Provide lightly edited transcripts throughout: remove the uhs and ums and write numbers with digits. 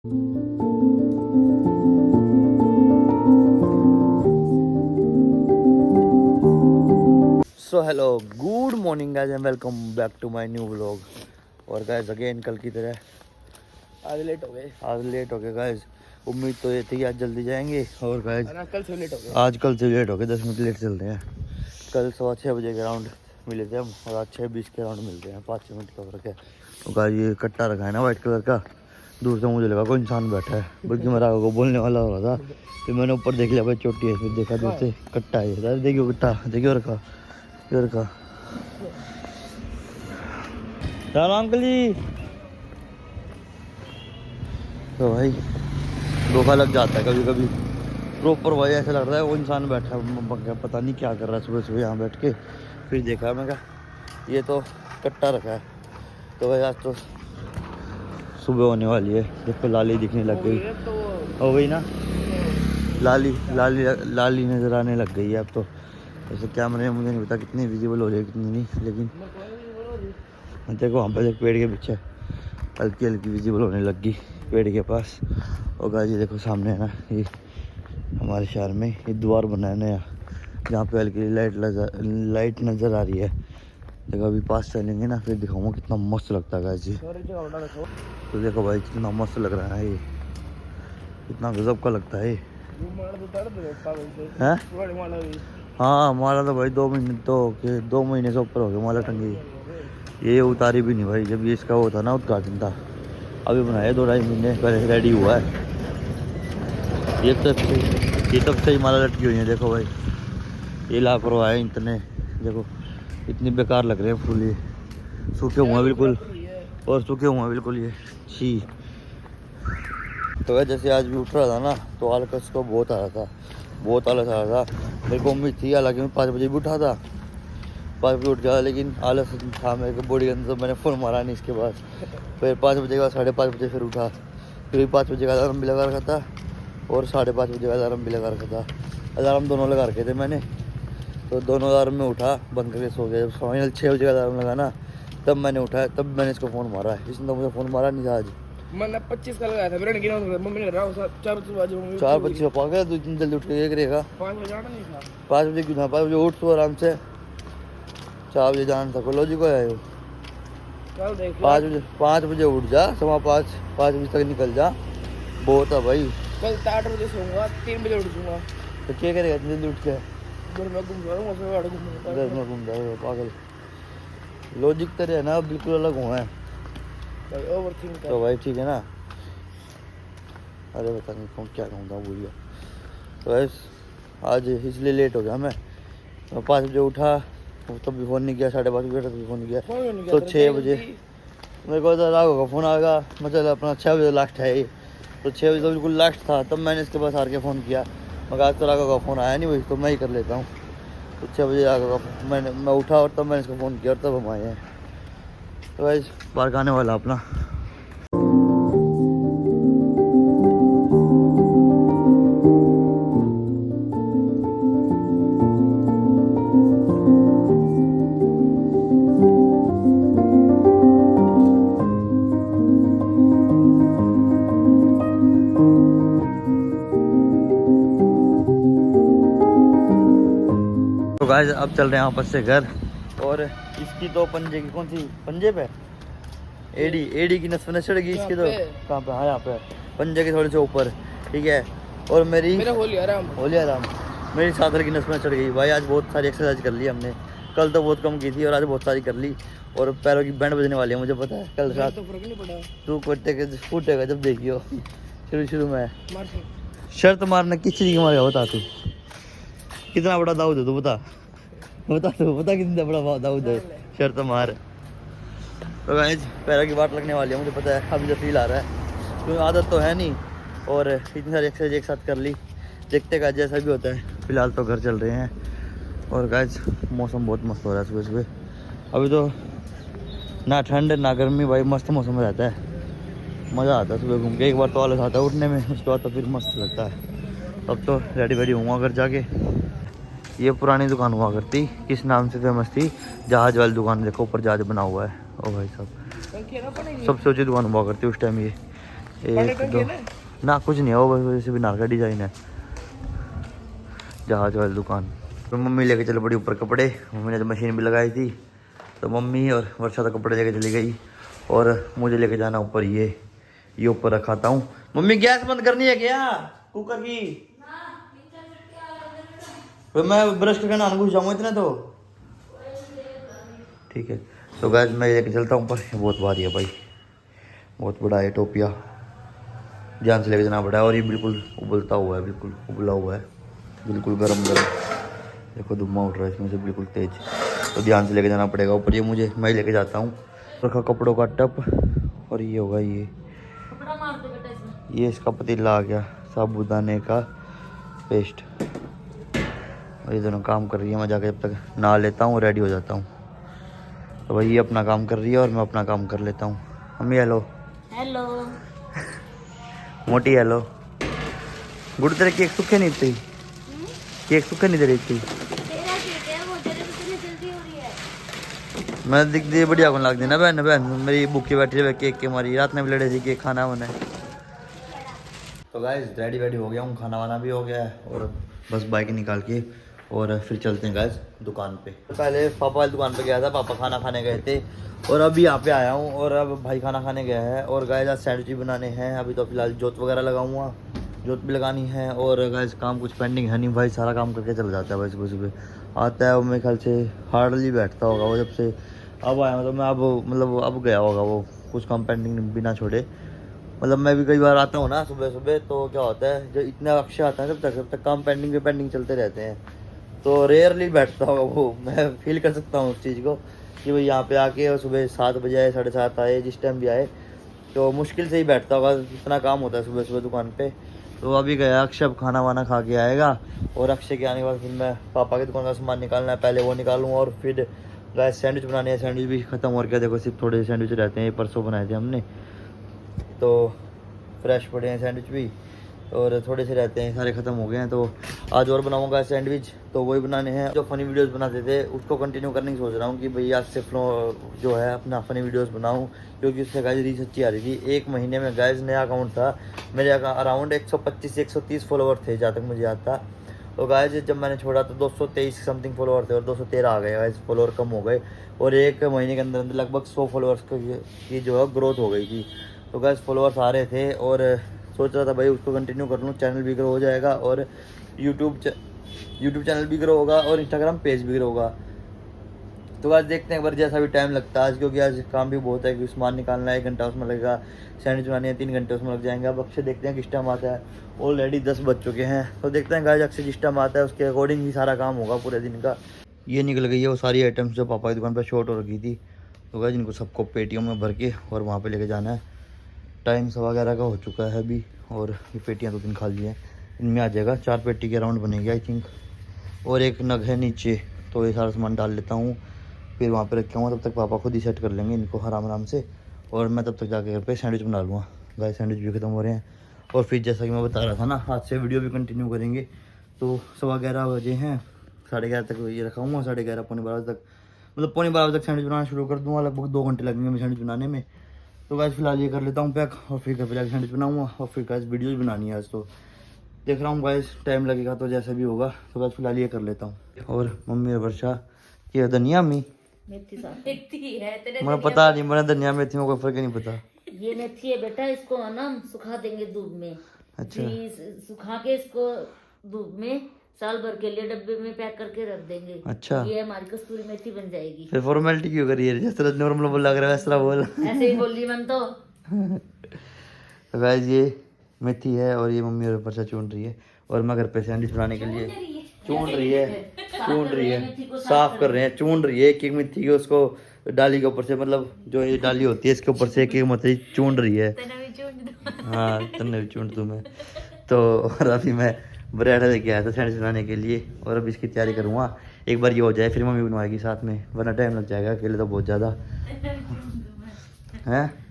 So hello good morning guys and welcome back to my new vlog. और guys again कल की तरह आज लेट हो गए गाइस। उम्मीद तो ये थी आज जल्दी जाएंगे और गाइस कल से लेट हो गए 10 मिनट लेट चल रहे हैं। कल 6:15 बजे के राउंड मिले थे हम और आज 6:20 के राउंड मिलते हैं, 5 मिनट का फर्क है। तो गाइस ये कट्टा रखा है ना वाइट कलर का, दूर से मुझे लगा कोई इंसान बैठा है, बल्कि मेरा को बोलने वाला हो रहा था। फिर मैंने ऊपर देख लिया भाई चोटी है, फिर देखा दूर से कट्टा है। देखियो कट्टा, देखियो रखा इधर का। चलो अंकल जी। तो भाई धोखा लग जाता है कभी कभी प्रॉपर। भाई ऐसा लग रहा है वो इंसान बैठा है, पता नहीं क्या कर रहा है सुबह सुबह यहाँ बैठ के। फिर देखा मैं कहा ये तो कट्टा रखा है। तो भाई आज तो सुबह होने वाली है, देखो लाली दिखने लग गई। हो गई ना लाली लाली लाली नजर आने लग गई है अब तो। वैसे कैमरे में मुझे नहीं पता कितनी विजिबल हो रही है कितनी नहीं, लेकिन देखो वहाँ पर एक पेड़ के पीछे हल्की हल्की विजिबल होने लग गई पेड़ के पास। और गाइस ये देखो सामने है ना, ये हमारे शहर में ये द्वार बना है नया, जहाँ पे हल्की लाइट नज़र आ रही है। देखो अभी पास चलेंगे ना फिर दिखाऊंगा कितना मस्त लगता है गाइस जी। तो देखो भाई कितना मस्त लग रहा है ये, कितना गजब का लगता है ये। हाँ माला तो भाई 2 महीने से ऊपर हो गए माला टंगी। ये उतारी भी नहीं भाई, जब ये इसका वो था ना उद्घाटन था, अभी बनाया 2-2.5 महीने पहले रेडी हुआ है। ये तब से ही माला लटकी हुई है। देखो भाई ये लापरवाह है इतने, देखो इतनी बेकार लग रहे हैं फूल, ये सूखे हुए बिल्कुल और सूखे हुए बिल्कुल ये छी। तो जैसे आज भी उठ रहा था ना तो आलस को बहुत आ रहा था, बहुत आलस आ रहा था। मेरे को उम्मीद थी हालांकि मैं 5 बजे भी उठा था, 5 बजे उठ गया, लेकिन आलस था मेरे को बॉडी के अंदर। तो मैंने फ़ोन मारा नहीं इसके बाद। फिर 5 बजे के बाद 5:30 बजे फिर उठा, फिर 5 बजे का अलार्म भी लगा रखा था और 5:30 बजे का अलार्म भी लगा रखा था। अलार्म दोनों लगा रखे थे मैंने, तो दोनों अलार्म में उठा बंद करके सो गया। जब फाइनल 6 बजे का अलार्म लगा ना तब मैंने उठाया, तब मैंने इसको फ़ोन मारा है। इसने तो मुझे फ़ोन मारा नहीं था आज। मैंने 25 का लगाया था, मेरे गिना मम्मी ने रहा 4 बजे पा गया। 2 दिन जल्दी उठ के करेगा 5 बजे आना नहीं था। 5 बजे क्यों था, 5 बजे उठ तो आराम से, 4 बजे जाना था कॉलेज को है। कल देख 5 बजे उठ जा, 5:15 बजे तक निकल जा, बहुत है भाई। कल 8 बजे सोऊंगा, 3 बजे उठ जाऊंगा। तो क्या करेगा इतनी जल्दी उठ के? घर में घूम रहा हूँ, घर में घूम जाएगा पागल। लॉजिक तेरे है ना बिल्कुल अलग हुआ है ओवरथिंक। तो भाई ठीक है ना। अरे पता नहीं कौन क्या कहूँगा भूल गया। तो बस आज इसलिए लेट हो गया मैं। 5 बजे उठा तब भी फ़ोन नहीं किया, 5:30 बजे तक भी फ़ोन नहीं किया। तो 6 बजे मेरे को राघव का फ़ोन आएगा, मतलब अपना 6 बजे लास्ट है ये, तो 6 बजे तो बिल्कुल लास्ट था। तब मैंने इसके पास हार के फ़ोन किया, मगर आज तो राघव का फ़ोन आया नहीं, वही तो मैं ही कर लेता हूँ। तो 6 बजे राघव का मैं उठा और तब मैंने इसको फ़ोन किया और तब हम आए हैं। तो भाई पार्क आने वाला अपना। तो गाइस अब चल रहे हैं वापस से घर। और इसकी तो पंजे की कौन सी पंजे पे एडी की नस चढ़ गई इसकी। तो कहाँ पे? हाँ यहाँ पे पंजे के थोड़े से ऊपर, ठीक है। और मेरी होली आराम मेरी सादर की नस में चढ़ गई भाई। आज बहुत सारी एक्सरसाइज कर ली हमने, कल तो बहुत कम की थी और आज बहुत सारी कर ली। और पैरों की बैंड बजने वाली है मुझे पता है। कल रात तो फर्क नहीं पड़ा, तू फूटेगा जब देखियो। शुरू में शर्त मारना किस चीज़ की मारेगा बता तू? कितना बड़ा दाऊद है तू बता कितना बड़ा दाऊद है, शर्त मार। तो गाइस पैरों की बात लगने वाली है मुझे पता है, अभी जो फील आ रहा है क्योंकि आदत तो है नहीं। और इतनी सारी एक्सरसाइज एक साथ कर ली, देखते का जैसा भी होता है। फिलहाल तो घर चल रहे हैं। और गाइस मौसम बहुत मस्त हो रहा है सुबह सुबह। अभी तो ना ठंड ना गर्मी भाई, मस्त मौसम रहता है, मज़ा आता है सुबह घूम के। एक बार तो आलस आता है उठने में, उसके बाद तो फिर मस्त लगता है। अब तो रेडी होऊंगा घर जाके। ये पुरानी दुकान हुआ करती, किस नाम से फेमस थी? जहाज वाली दुकान। देखो ऊपर जहाज बना हुआ है। ओ भाई साहब सबसे ऊँची दुकान हुआ करती उस टाइम ये, एक दो ना कुछ नहीं है, वो वैसे भी नार का डिजाइन है। जहाज वाली दुकान। तो मम्मी लेके चल पड़ी ऊपर कपड़े, मम्मी ने तो मशीन भी लगाई थी, तो मम्मी और वर्षा तो कपड़े लेके चली गई और मुझे लेके जाना ऊपर। ये ऊपर रखाता हूँ। मम्मी गैस बंद करनी है क्या कुकर की? फिर मैं ब्रश करके नहाने घुस जाऊँगा इतने तो। ठीक है तो गैस मैं लेके चलता हूँ ऊपर। बहुत भारी है भाई, बहुत बड़ा है टोपिया, ध्यान से लेके जाना पड़ा है। और ये बिल्कुल उबलता हुआ है, बिल्कुल उबला हुआ है, बिल्कुल गरम गरम। देखो धुआं उठ रहा है इसमें से बिल्कुल तेज, तो ध्यान से लेके जाना पड़ेगा ऊपर। ये मुझे मैं ही लेके जाता हूँ। रखा कपड़ों का टप और ये होगा ये इसका पतीला आ गया, साबुदाने का पेस्ट। और ये दोनों काम कर रही है, मैं जाके जब तक नहा लेता हूँ रेडी हो जाता हूँ। तो भाई ये अपना काम कर रही है और मैं अपना काम कर लेता हूँ। Mummy hello. हेलो मोटी हेलो। गुड़ तेरे केक सूखे नहीं थी, केक सूखे नहीं दे रही थी। तेरा ठीक है, वो तेरे को कितनी जल्दी हो रही है। मैं दिख दी बढ़िया कौन लग दी ना बहन बहन मेरी भूखी बैठी है केक के मारी। रात में भी लड़े थी केक खाना बना। तो गाइस रेडी वेडी हो गया हूँ, खाना वाना भी हो गया है और बस बाइक निकाल के और फिर चलते हैं गाइस दुकान पे। पहले पापा वाली दुकान पे गया था, पापा खाना खाने गए थे और अभी यहाँ पे आया हूँ और अब भाई खाना खाने गया है। और गाइस आज सैंडविच भी बनाने हैं। अभी तो फिलहाल जोत वगैरह लगाऊंगा, जोत भी लगानी है। और गाइस काम कुछ पेंडिंग है नहीं, भाई सारा काम करके चला जाता है भाई। सुबह सुबह आता है वो, मेरे ख्याल से हार्डली बैठता होगा वो। जब से अब आया हूँ तो मैं अब गया होगा वो, कुछ काम पेंडिंग भी ना छोड़े। मतलब मैं भी कई बार आता हूँ ना सुबह सुबह, तो क्या होता है जब इतना अक्षय आता है तब तक काम पेंडिंग पे पेंडिंग चलते रहते हैं, तो रेयरली बैठता होगा वो। मैं फील कर सकता हूँ उस चीज़ को कि भाई यहाँ पे आके और सुबह 7 बजे आए, 7:30 आए, जिस टाइम भी आए तो मुश्किल से ही बैठता होगा। इतना काम होता है सुबह सुबह दुकान पे। तो अभी गया अक्षय, अब खाना वाना खा के आएगा और अक्षय के आने के बाद फिर मैं पापा की दुकान का सामान निकालना है, पहले वो निकालूँ और फिर गाइस सैंडविच बनाने हैं। सैंडविच भी ख़त्म हो गया, देखो सिर्फ थोड़े सैंडविच रहते हैं, ये परसों बनाए थे हमने, तो फ्रेश पड़े हैं सैंडविच भी और थोड़े से रहते हैं, सारे ख़त्म हो गए हैं। तो आज और बनाऊंगा सैंडविच, तो वही बनाने हैं। जो फ़नी वीडियोस बनाते थे उसको कंटिन्यू करने की सोच रहा हूँ कि भाई आज से जो है अपना फ़नी वीडियोस बनाऊँ, क्योंकि उससे गाइस रीच अच्छी आ रही थी। एक महीने में गाइस नया अकाउंट था मेरे, अराउंड 125 से 130 फॉलोवर थे जहाँ तक मुझे याद था। तो गाइस जब मैंने छोड़ा तो 223 समथिंग फॉलोवर थे और 213 आ गए गाइस, फॉलोवर कम हो गए। और एक महीने के अंदर अंदर लगभग 100 फॉलोअर्स की जो है ग्रोथ हो गई थी। तो गाइस फॉलोअर्स आ रहे थे और सोच रहा था भाई उसको कंटिन्यू कर लूँ, चैनल भी ग्रो हो जाएगा और यूट्यूब चैनल भी ग्रो होगा और इंस्टाग्राम पेज भी ग्रो होगा। तो आज देखते हैं एक बार, जैसा भी टाइम लगता है आज, क्योंकि आज काम भी बहुत है कि सामान निकालना है, 1 घंटा उसमें लगेगा, सैंडविच बनानी है 3 घंटे उसमें लग जाएंगे। अब अक्षय देखते हैं किस टाइम आता है, ऑलरेडी 10 बज चुके हैं। तो देखते हैं गाइस अक्षय जिस टाइम आता है उसके अकॉर्डिंग ही सारा काम होगा पूरे दिन का। ये निकल गई है वो सारी आइटम्स जो पापा की दुकान पर शॉर्ट हो रखी थी, तो गाइस इनको सबको पेटियों में भर के और वहाँ पर लेके जाना है। टाइम 11:15 का हो चुका है अभी और ये पेटियाँ 2-3 खाली हैं, इनमें आ जाएगा 4 पेटी के अराउंड बनेगी आई थिंक। और एक नग है नीचे, तो ये सारा सामान डाल लेता हूँ, फिर वहाँ पे रखा हूँ। तब तक पापा खुद ही सेट कर लेंगे इनको आराम से, और मैं तब तक जाके घर पे सैंडविच बना लूँगा। गाइस सैंडविच भी ख़त्म हो रहे हैं और फिर जैसा कि मैं बता रहा था ना, आज से वीडियो भी कंटिन्यू करेंगे। तो 11:15 बजे हैं, 11:30 तक ये रखाऊँगा, 11:30 पौने 12 तक, मतलब पौने 12 तक सैंडविच बनाना शुरू कर दूँगा। लगभग 2 घंटे लगेंगे मैं सैंडविच बनाने में। तो गाइस फिलहाल ये कर लेता हूँ पैक और फिर घर पे जाकर सैंडविच बनाऊँगा और फिर गाइस वीडियोस बनानी है आज। तो देख रहा हूँ गाइस टाइम लगेगा तो जैसा भी होगा। तो गाइस फिलहाल ये कर लेता हूँ। और मम्मी और वर्षा की धनिया मेथी है तेरे मुझे पता नहीं, मैंने धनिया मेथी में कोई फर्क नहीं पता। ये मेथी है बेटा, इसको ना सुखा देंगे धूप में। अच्छा, सुखा के इसको धूप में साल भर के लिए डब्बे में पैक करके रख देंगे। अच्छा, ये हमारी कस्तूरी मेथी बन जाएगी। फिर फॉर्मेलिटी क्यों करी है? जिस तरह नॉर्मल बोल लग रहा है वैसा बोल। ऐसे ही बोली मन तो। तो गाइस ये मेथी है और ये मम्मी और वर्षा चून रही है और मैं घर पे सैंडविच बनाने के लिए चून रही है, साफ कर रहे हैं, चून रही है। एक मेथी के उसको डाली के ऊपर से, मतलब जो ये डाली होती है इसके ऊपर से एक मछली चून रही है। हाँ तन्ने भी चून दूँ मैं तो। और अभी मैं ब्रेड लेके आया था सैंडविच बनाने के लिए और अब इसकी तैयारी करूँगा। एक बार ये हो जाए फिर मम्मी बनवाएगी साथ में, वरना टाइम लग जाएगा अकेले तो बहुत ज़्यादा है।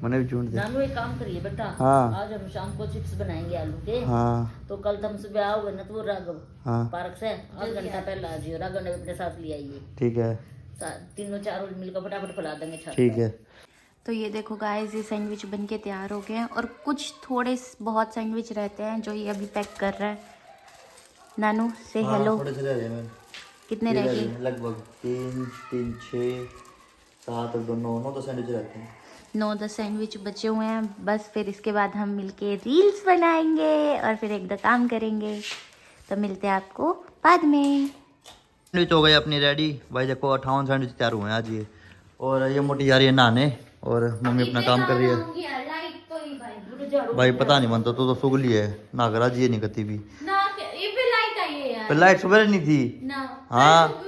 मैंने भी चून दिया। नानू एक काम करिए बेटा, हाँ। आज हम शाम को चिप्स बनाएंगे आलू के। हाँ तो कल तुम सुबह आओगे ना तो वो राघव हाँ पार्क से 8 घंटा पहले आ जाइए, राघव ने अपने साथ ले आइए। ठीक है, तीनों चारों मिलकर फटाफट फैला देंगे छत ठीक पे। है। तो ये देखो गाइस, ये सैंडविच बनके तैयार हो गए हैं और कुछ थोड़े बहुत सैंडविच रहते हैं जो ये अभी पैक कर रहा है। नानू से हेलो। थोड़े से रह गए मेरे। कितने रह गए? लगभग 3 3 6 7 और 2 9 तो सैंडविच रहते हैं। 9-10 सैंडविच बचे हुए हैं बस। फिर इसके बाद हम मिलके रील्स बनाएंगे और फिर एक दो काम करेंगे। तो मिलते हैं आपको बाद में। सैंडविच हो गए अपनी रेडी भाई। देखो 58 सैंडविच तैयार हुए हैं आज ये। और ये मोटी जा रही है नहाने और मम्मी अपना काम कर रही है। भाई पता नहीं मनता तो सुगली है ना कर आज ये नहीं करती भी। पर लाइट सुबह नहीं थी। हाँ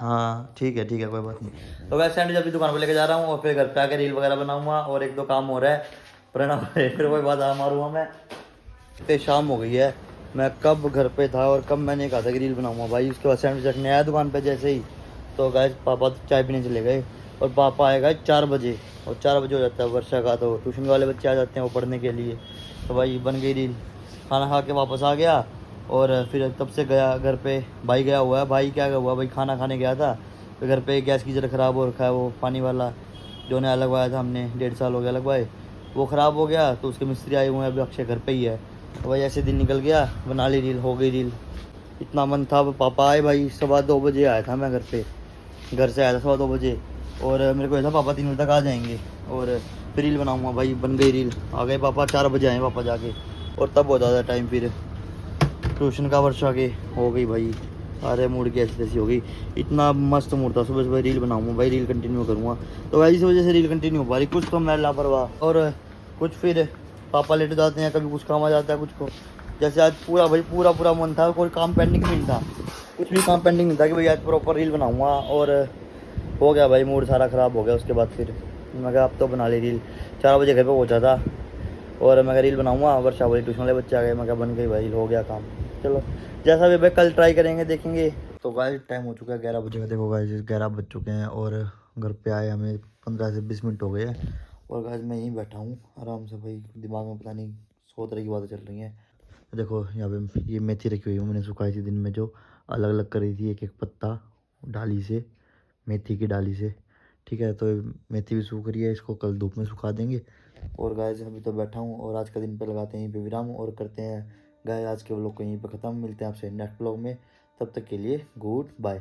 हाँ ठीक है कोई बात नहीं। तो वैसे सैंडविच अभी दुकान पर लेके जा रहा हूँ और फिर घर पे आके रील वगैरह बनाऊंगा और एक दो काम हो रहा है। प्रणव फिर कोई बात मारूंगा मैं। तो शाम हो गई है। मैं कब घर पे था और कब मैंने कहा था कि रील बनाऊंगा भाई। उसके बाद सैंडविच रखने आया दुकान पे जैसे ही तो गाइस पापा तो चाय पीने चले गए और पापा आएगा 4 बजे और 4 बजे हो जाता है वर्षा का। तो ट्यूशन वाले बच्चे आ जाते हैं वो पढ़ने के लिए। तो भाई बन गई रील। खाना खा के वापस आ गया और फिर तब से गया घर पे। भाई गया हुआ है। भाई क्या हुआ भाई खाना खाने गया था तो घर पे गैस गीजर ख़राब हो रखा है। वो पानी वाला जो नया लगवाया था हमने 1.5 साल हो गया लगवाए, वो ख़राब हो गया। तो उसके मिस्त्री आए हुए हैं अभी। अक्षय घर पे ही है। तो भाई ऐसे दिन निकल गया। बना ली रील, हो गई रील। इतना मन था पापा आए भाई। 2:15 बजे आया था मैं घर पे। घर से आया था 2:15 बजे और मेरे को ऐसा पापा 3 बजे तक आ जाएंगे और फिर रील बनाऊंगा भाई। बन गई रील। आ गए पापा 4 बजे आए पापा जाके और तब होता था टाइम। फिर ट्यूशन का वर्षा के हो गई भाई। अरे मूड की ऐसी तैसी हो गई। इतना मस्त मूड था। सुबह सुबह रील बनाऊंगा भाई, रील कंटिन्यू करूँगा। तो भाई इस वजह से रील कंटिन्यू हो पा रही। कुछ तो मैं लापरवाह और कुछ फिर पापा लेट जाते हैं। कभी कुछ काम आ जाता है कुछ को। जैसे आज पूरा भाई पूरा मन था। कोई काम पेंडिंग नहीं था, कुछ भी काम पेंडिंग नहीं था कि भाई आज प्रॉपर रील बनाऊंगा। और हो गया भाई मूड सारा ख़राब हो गया। उसके बाद फिर मैं कहा अब तो बना ली रील। 4 बजे घर पे पहुंचा था और मैं रील बनाऊंगा। वर्षा वाली ट्यूशन वाले बच्चे आ गए। मैं कहा बन गई भाई, हो गया काम। चलो जैसा भी भाई कल ट्राई करेंगे, देखेंगे। तो गाइस टाइम हो चुका है 11 बजे का। देखो गाइस 11 बज चुके हैं और घर पे आए हमें 15 से 20 मिनट हो गए हैं। और गाइस मैं यहीं बैठा हूँ आराम से भाई। दिमाग में पता नहीं 100 तरह की बातें चल रही हैं। देखो यहाँ पे ये मेथी रखी हुई है। मैंने सुखाई थी दिन में, जो अलग अलग करी थी एक एक पत्ता डाली से, मेथी की डाली से। ठीक है, तो मेथी भी सूख रही है। इसको कल धूप में सुखा देंगे। और गाइस अभी तो बैठा हूँ और आज का दिन पे लगाते हैं यहीं पे विराम और करते हैं गाइस आज के व्लॉग को यहीं पे ख़त्म। मिलते हैं आपसे नेक्स्ट व्लॉग में। तब तक के लिए गुड बाय।